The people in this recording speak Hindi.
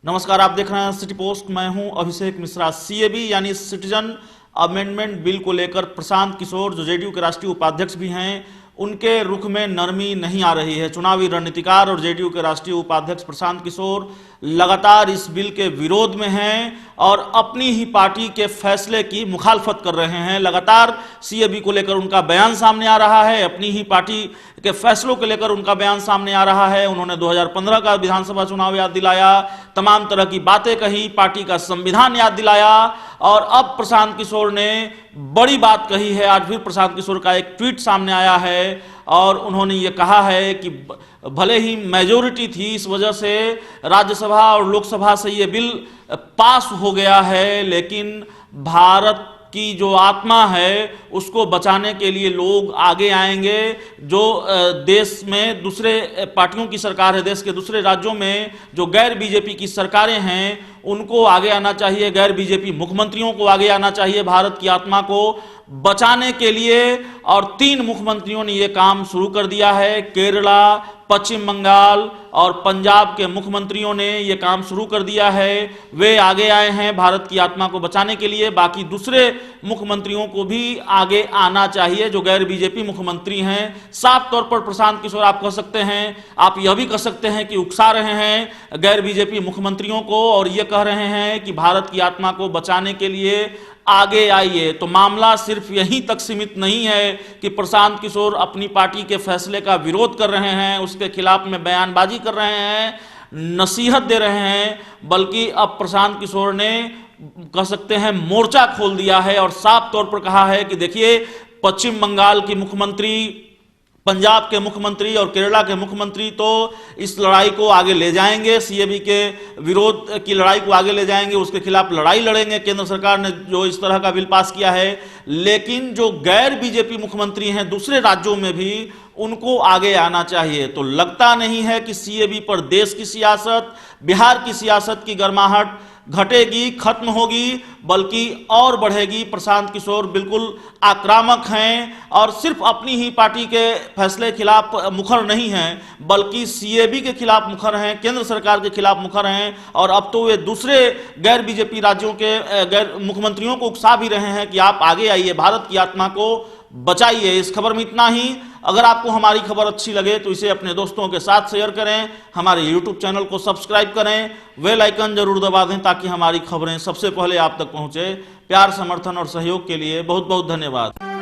नमस्कार, आप देख रहे हैं सिटी पोस्ट। मैं हूं अभिषेक मिश्रा। सीएबी यानी सिटीजन अमेंडमेंट बिल को लेकर प्रशांत किशोर, जो जेडीयू के राष्ट्रीय उपाध्यक्ष भी हैं, उनके रुख में नरमी नहीं आ रही है। चुनावी रणनीतिकार और जेडीयू के राष्ट्रीय उपाध्यक्ष प्रशांत किशोर लगातार इस बिल के विरोध में हैं और अपनी ही पार्टी के फैसले की मुखालफत कर रहे हैं। लगातार सीएबी को लेकर उनका बयान सामने आ रहा है, अपनी ही पार्टी के फैसलों को लेकर उनका बयान सामने आ रहा है। उन्होंने 2015 का विधानसभा चुनाव याद दिलाया, तमाम तरह की बातें कही, पार्टी का संविधान याद दिलाया और अब प्रशांत किशोर ने बड़ी बात कही है। आज फिर प्रशांत किशोर का एक ट्वीट सामने आया है और उन्होंने ये कहा है कि भले ही मेजोरिटी थी, इस वजह से राज्यसभा और लोकसभा से ये बिल पास हो गया है, लेकिन भारत की जो आत्मा है उसको बचाने के लिए लोग आगे आएंगे। जो देश में दूसरे पार्टियों की सरकार है, देश के दूसरे राज्यों में जो गैर बीजेपी की सरकारें हैं, उनको आगे आना चाहिए, गैर बीजेपी मुख्यमंत्रियों को आगे आना चाहिए भारत की आत्मा को बचाने के लिए। और 3 मुख्यमंत्रियों ने यह काम शुरू कर दिया है। केरला, पश्चिम बंगाल और पंजाब के मुख्यमंत्रियों ने यह काम शुरू कर दिया है। वे आगे आए हैं भारत की आत्मा को बचाने के लिए। बाकी दूसरे मुख्यमंत्रियों को भी आगे आना चाहिए जो गैर बीजेपी मुख्यमंत्री हैं। साफ तौर पर प्रशांत किशोर आप कह सकते हैं, आप यह भी कह सकते हैं कि उकसा रहे हैं गैर बीजेपी मुख्यमंत्रियों को और यह कह रहे हैं कि भारत की आत्मा को बचाने के लिए आगे आइए। तो मामला सिर्फ यहीं तक सीमित नहीं है कि प्रशांत किशोर अपनी पार्टी के फैसले का विरोध कर रहे हैं, उसके खिलाफ में बयानबाजी कर रहे हैं, नसीहत दे रहे हैं, बल्कि अब प्रशांत किशोर ने कह सकते हैं मोर्चा खोल दिया है और साफ तौर पर कहा है कि देखिए, पश्चिम बंगाल की मुख्यमंत्री, पंजाब के मुख्यमंत्री और केरला के मुख्यमंत्री तो इस लड़ाई को आगे ले जाएंगे, सीएबी के विरोध की लड़ाई को आगे ले जाएंगे, उसके खिलाफ लड़ाई लड़ेंगे। केंद्र सरकार ने जो इस तरह का बिल पास किया है, लेकिन जो गैर बीजेपी मुख्यमंत्री हैं दूसरे राज्यों में भी, उनको आगे आना चाहिए। तो लगता नहीं है कि सीएबी पर देश की सियासत, बिहार की सियासत की गर्माहट घटेगी, खत्म होगी, बल्कि और बढ़ेगी। प्रशांत किशोर बिल्कुल आक्रामक हैं और सिर्फ अपनी ही पार्टी के फैसले के खिलाफ मुखर नहीं हैं, बल्कि सीएबी के खिलाफ मुखर हैं, केंद्र सरकार के खिलाफ मुखर हैं और अब तो वे दूसरे गैर बीजेपी राज्यों के गैर मुख्यमंत्रियों को उकसा भी रहे हैं कि आप आगे आइए, भारत की आत्मा को बचाइए। इस खबर में इतना ही। अगर आपको हमारी खबर अच्छी लगे तो इसे अपने दोस्तों के साथ शेयर करें, हमारे YouTube चैनल को सब्सक्राइब करें, बेल आइकन जरूर दबा दें ताकि हमारी खबरें सबसे पहले आप तक पहुंचे। प्यार, समर्थन और सहयोग के लिए बहुत बहुत धन्यवाद।